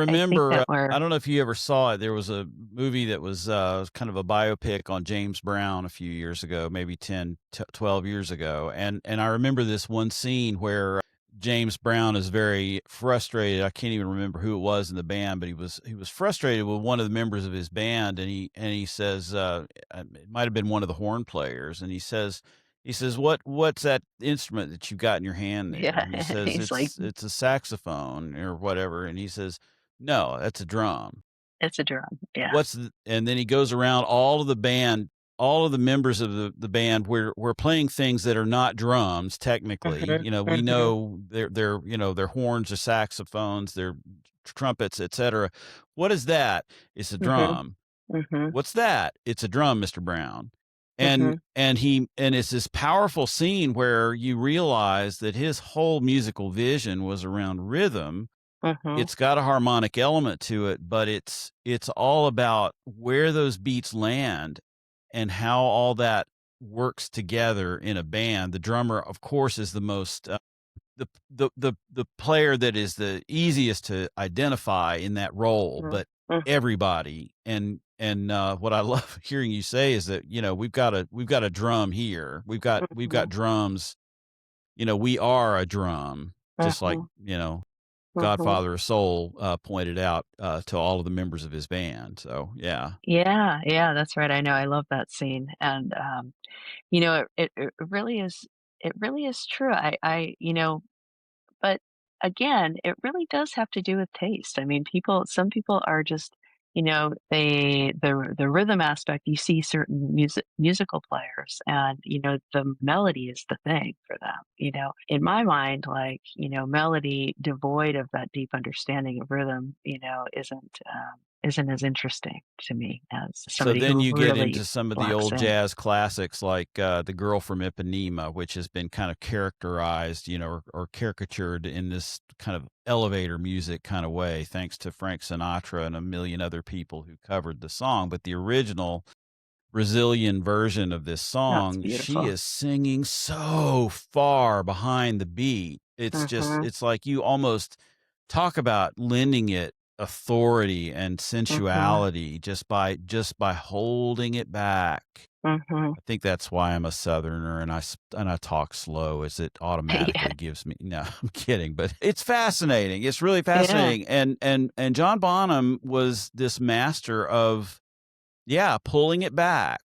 I think remember, that I we're don't know if you ever saw it. There was a movie that was kind of a biopic on James Brown a few years ago, maybe 12 years ago. And I remember this one scene where James Brown is very frustrated. I can't even remember who it was in the band, but he was frustrated with one of the members of his band, and he says, it might have been one of the horn players, and he says, what's that instrument that you got in your hand there? yeah, And he says, he's like, it's a saxophone or whatever. And he says, no, that's a drum. "It's a drum." Yeah. And then he goes around all of the band, all of the members of the band. We're playing things that are not drums, technically. Mhm, We mhm, know they're horns or saxophones, they're trumpets, etc. What is that? It's a mhm, drum. mhm, What's that? It's a drum, Mr. Brown. And mhm, it's this powerful scene where you realize that his whole musical vision was around rhythm. mhm, It's got a harmonic element to it, but it's all about where those beats land and how all that works together in a band. The drummer, of course, is the most the player that is the easiest to identify in that role, mhm, but mhm, everybody and what I love hearing you say is that, we've got a drum here. We've got mhm, drums. We are a drum, just like, mhm, mhm. Godfather of Soul pointed out to all of the members of his band. So yeah. Yeah, yeah, that's right, I know, I love that scene, and, it really is true, but again, it really does have to do with taste. I mean, some people are just, the rhythm aspect, you see certain musical players and, the melody is the thing for them, In my mind, like, melody devoid of that deep understanding of rhythm, isn't as interesting to me as So somebody then who you get really into some of the locks old in. jazz classics like The Girl from Ipanema, which has been kind of characterized, or caricatured in this kind of elevator music kind of way, thanks to Frank Sinatra and a million other people who covered the song. But the original Brazilian version of this That's song, she beautiful. is singing so far behind the beat. Mhm, It's like you almost talk about lending it authority and mhm, sensuality just by holding it back. mhm. I think that's why I'm a Southerner and I talk slow as it Yeah, automatically gives me. No, I'm kidding, but it's fascinating. It's really yeah. fascinating. And John Bonham was this master of, yeah, pulling it back.